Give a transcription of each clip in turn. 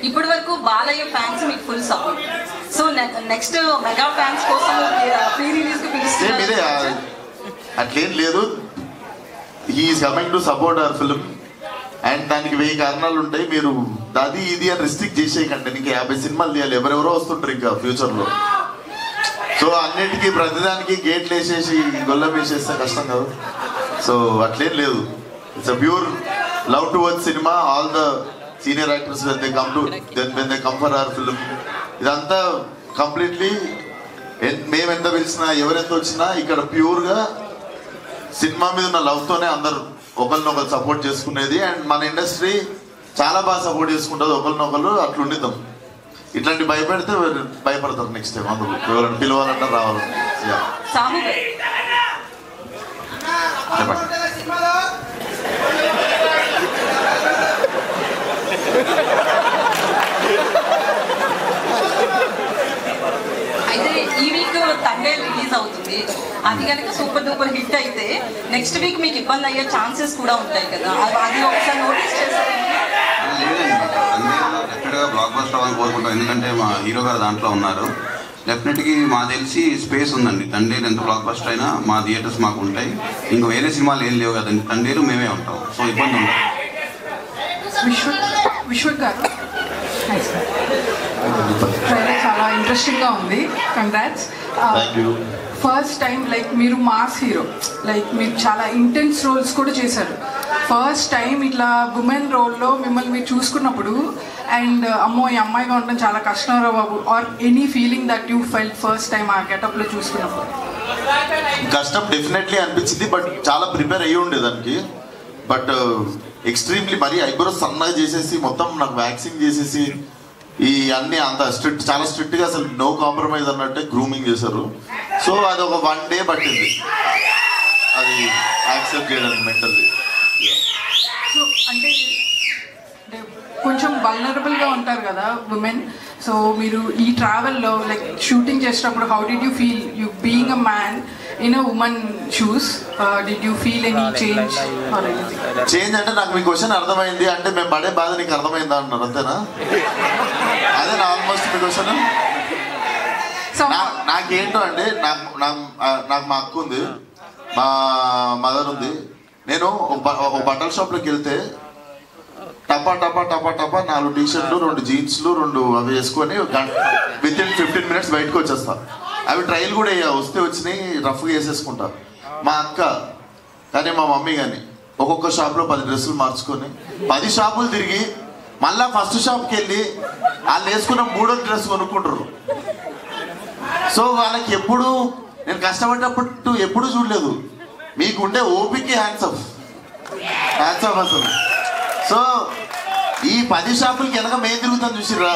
ఇప్పటి వరకు బాలయ్య ఫ్యాన్స్ మీకు full support. So next mega fans కోసం ప్రీ రిలీజ్ కి పిలుస్తున్నారు. అట్లేం లేదు, he's coming to support our film and దానికి 1000 కారణాలు ఉంటాయి. మీరు అది ఇది అని రిస్ట్రిక్ట్ చేసేయకండి. నీకు 50 సినిమాలు తీయాలి, ఎవరెవరో వస్తుంటారు ఇంకా ఫ్యూచర్లో. సో అన్నిటికీ ప్రతిదానికి గేట్లు వేసేసి గొల్లం వేసేస్తే కష్టం కదా. సో అట్లేం లేదు, it's a pure love towards cinema. All the senior actors when they come for our film, ఇదంతా కంప్లీట్లీ మేము ఎంత పిలిచినా ఎవరెంత వచ్చినా ఇక్కడ ప్యూర్గా సినిమా మీద ఉన్న లవ్తోనే అందరు ఒకరినొకరు సపోర్ట్ చేసుకునేది. అండ్ మన ఇండస్ట్రీ చాలా బాగా సపోర్ట్ చేసుకుంటుంది ఒకరినొకరు. అట్లుండిద్దాం. ఇట్లాంటి భయపెడితే భయపడతారు నెక్స్ట్ టైం. అందుకు ఎవరైనా పిలవాలంటే రావాలి. అయితే ఈ వీక్ తండే రిలీజ్ అవుతుంది. అది కనుక సూపర్ డూపర్ హిట్ అయితే నెక్స్ట్ వీక్ మీకు ఇబ్బంది అయ్యే ఛాన్సెస్ కూడా ఉంటాయి కదా, అది ఒకసారి నోటీస్ చేశారు? డెఫినెట్గా బ్లాక్ బస్టర్ అవ్వాలని కోరుకుంటాం. ఎందుకంటే మా హీరో గారు దాంట్లో ఉన్నారు. డెఫినెట్గా మాకు తెలిసి స్పేస్ ఉందండి. తండేలు ఎంత బ్లాక్ బస్టర్ అయినా మా థియేటర్స్ మాకు ఉంటాయి. ఇంకా వేరే సినిమాలు ఏం లేవు కదండి, తండేలు మేమే ఉంటాం. సో ఇబ్బంది ఉండదు. విశ్వక్ గారు ట్రైలర్ చాలా ఇంట్రెస్టింగ్గా ఉంది. కంగ్రాట్స్. ఫస్ట్ టైం లైక్ మీరు మాస్ హీరో, లైక్ మీరు చాలా ఇంటెన్స్ రోల్స్ కూడా చేశారు. ఫస్ట్ టైం ఇట్లా ఉమెన్ రోల్లో మిమ్మల్ని మీరు చూసుకున్నప్పుడు అండ్ అమ్మో ఈ అమ్మాయిగా ఉండడం చాలా కష్టం రా బాబు, are any feeling that you felt first time ఆ గెటప్లో చూసుకున్నప్పుడు? కష్టం డెఫినెట్లీ అనిపించింది, బట్ చాలా ప్రిపేర్ అయ్యి ఉండే దానికి. బట్ ఎక్స్ట్రీమ్లీ మరీ ఐబ్రోస్ సన్నగా చేసేసి మొత్తం నాకు వ్యాక్సింగ్ చేసేసి ఈ అన్ని అంత స్ట్రిక్ట్, చాలా స్ట్రిక్ట్గా అసలు నో కాంప్రమైజ్ అన్నట్టే గ్రూమింగ్ చేశారు. సో అది ఒక 1 day పట్టింది అది యాక్సెప్ట్ చేయడానికి మెంటల్లీ. సో అంటే కొంచెం వల్నరబుల్గా ఉంటారు కదా ఉమెన్. సో మీరు ఈ ట్రావెల్లో లైక్ షూటింగ్ చేసేటప్పుడు how did you feel you being a man in a women shoes? Did you feel any change or anything? Change అంటే నాకు మీ క్వశ్చన్ అర్థమైంది అంటే మేము పడే బాధ నీకు అర్థమైందా అంటున్నారు అంతేనా? అదే నా ఆల్మోస్ట్ మీ క్వశ్చన్. నాకేంటో అంటే నాకు మా అక్క ఉంది, మా మదర్ ఉంది. నేను ఒక బట్టల షాప్లోకి వెళ్తే టపా టపా టపా టపా 4 టీషర్ట్లు 2 జీన్స్లు 2 అవి వేసుకొని విత్ ఇన్ 15 minutes బయటకు వచ్చేస్తా. అవి ట్రైల్ కూడా వస్తే వచ్చినాయి రఫ్గా వేసేసుకుంటా. మా అక్క కానీ మా మమ్మీ కానీ ఒక్కొక్క షాప్లో 10 డ్రెస్సులు మార్చుకొని 10 షాపులు తిరిగి మళ్ళా ఫస్ట్ షాప్కి వెళ్ళి వాళ్ళు వేసుకున్న 3వ డ్రెస్ కొనుక్కుంటారు. సో వాళ్ళకి ఎప్పుడు నేను కష్టపడ్డప్పుడు ఎప్పుడు చూడలేదు. మీకుండే ఓపిక హ్యాండ్స్ ఆఫ్ అసలు. సో ఈ 10 షాపులకి వెనక మేము తిరుగుతాం చూసిరా,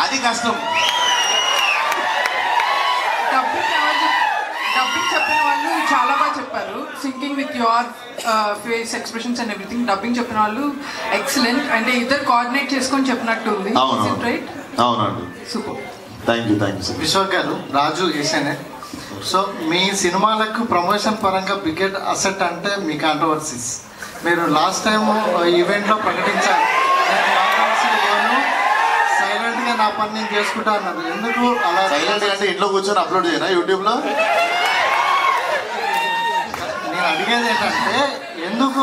అది కష్టం. డబ్బింగ్ చెప్పిన వాళ్ళు చాలా బాగా చెప్పారు. Sinking with your face expressions and everything. Dubbing చెప్పిన వాళ్ళు ఎక్సలెంట్. అంటే ఇద్దరు కోఆర్డినేట్ చేసుకొని చెప్పినట్టు ఉంది. రైట్? అవునండి. సూపర్. Thank you. విశ్వక్ గారు, రాజు ఏషనే. సో మీ సినిమాలకు ప్రమోషన్ పరంగా బిగ్గెట్ అసెట్ అంటే మీ కాంట్రవర్సీస్. మీరు లాస్ట్ టైం ఈవెంట్లో ప్రకటించారు, సైలెంట్గా నా పని నేను చేసుకుంటా అన్నారు. ఎందుకు అలా సైలెంట్ అంటే ఇంట్లో కూర్చొని అప్లోడ్ చేయనా యూట్యూబ్లో? నేను అడిగేది ఏంటంటే ఎందుకు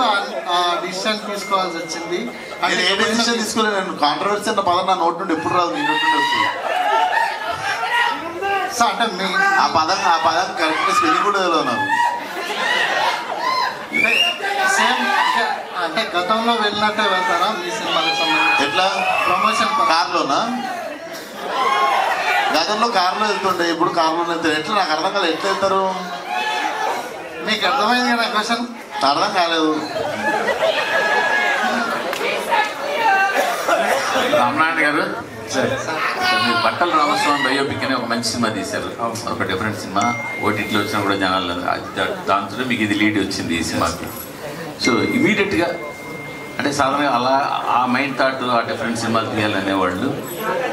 ఆ డిసిషన్ తీసుకోవాల్సి వచ్చింది? నేను ఏ డిసిషన్ తీసుకోలేదు. నేను కాంట్రవర్సీ అన్న పదం నా నోట్ నుండి ఎప్పుడు రాదు, నీ నోట్ నుండి వస్తుంది. సో అంటే మీ ఆ పదం కరెక్ట్ స్పెల్లింగ్ కూడా తెలియదు నాకు. సేమ్ అంటే గతంలో వెళ్ళినట్టే వెళ్తారా మీ సినిమాలకు సంబంధించి? ఎట్లా ప్రమోషన్ కార్లోనా? గతంలో కార్లో వెళ్తుండే, ఇప్పుడు కార్లో వెళ్తారు. ఎట్లా నాకు అర్థం కాలేదు. ఎట్లా వెళ్తారు? మీకు అర్థమైంది కదా క్వశ్చన్? అర్థం కాలేదు. రామనారాయణ గారు, మీరు బట్టల రామస్వామి బయోపిక్ అనే ఒక మంచి సినిమా తీశారు. ఒక డిఫరెంట్ సినిమా. ఓటీటీలో వచ్చినా కూడా జనాలు దాంతో మీకు ఇది లీడ్ వచ్చింది ఈ సినిమాకి. సో ఇమీడియట్గా అంటే సాధారణంగా అలా ఆ మైండ్ థాట్ ఆ డిఫరెంట్ సినిమాలు తీయాలనేవాళ్ళు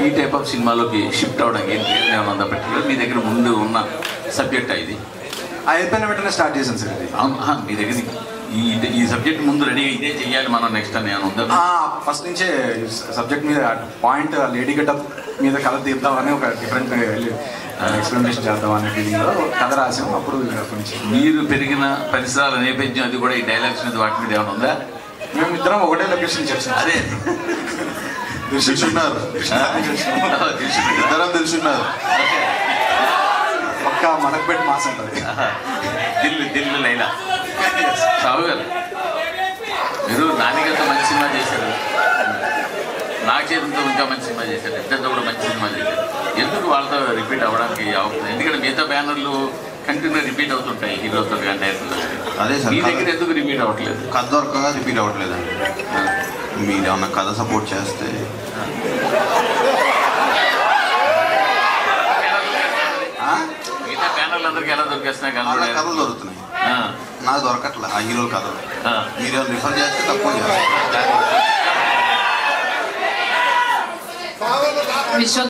ఈ టైప్ ఆఫ్ సినిమాలోకి షిఫ్ట్ అవ్వడానికి ఏమైనా ఉందా పర్టికులర్? మీ దగ్గర ముందు ఉన్న సబ్జెక్ట్ ఇది అయిపోయిన వెంటనే స్టార్ట్ చేశాను సార్ ఇది. మీ దగ్గర ఈ సబ్జెక్ట్ ముందు రెడీ ఇదే చెయ్యాలి మనం నెక్స్ట్ అని ఉందా? ఫస్ట్ నుంచే సబ్జెక్ట్ మీద పాయింట్ లేడీ గెటప్ మీద కథ తీద్దామని ఒక డిఫరెంట్ ఎక్స్ప్లెనేషన్ చేద్దాం అనే ఫీలింగ్లో కథ రాసాం. అప్పుడు కొంచెం మీరు పెరిగిన పరిసరాల నేపథ్యం అది కూడా ఈ డైలాగ్స్ మీద వాటి మీద ఏమైనా ఉందా? మేము ఇద్దరం ఒకటే లొకేషన్ చేసాం. అదే తెలుసున్నారు, ఇద్దరం తెలుసున్నారు. ఒక్క మనకు పెట్టి మాస్ ఉంటుంది. దిల్లు లైలా. సాహు గారు, మీరు నానిగారితో మంచి సినిమా చేశారు, నా చేతులతో ఇంకా మంచి సినిమా చేశారు, ఇద్దరితో కూడా మంచి సినిమా చేశారు. ఎందుకు వాళ్ళతో రిపీట్ అవ్వడానికి అవుతుంది? ఎందుకంటే మిగతా బ్యానర్లు కంటిన్యూ రిపీట్ అవుతుంటాయి హీరోతో కానీ డైరెక్టర్తో. అదే సార్, మీ దగ్గర ఎందుకు రిపీట్ అవ్వట్లేదు? కథ దొరకగా రిపీట్ అవ్వట్లేదండి. మీరు ఏమన్నా కథ సపోర్ట్ చేస్తే మిగతా బ్యానర్లు అందరికీ ఎలా దొరికేస్తున్నాయి? కథలు దొరుకుతున్నాయి, నాకు దొరకట్లే ఆ హీరోల కథలు. మీరు రిఫర్ చేస్తే తక్కువ చేస్తారు. విశ్వ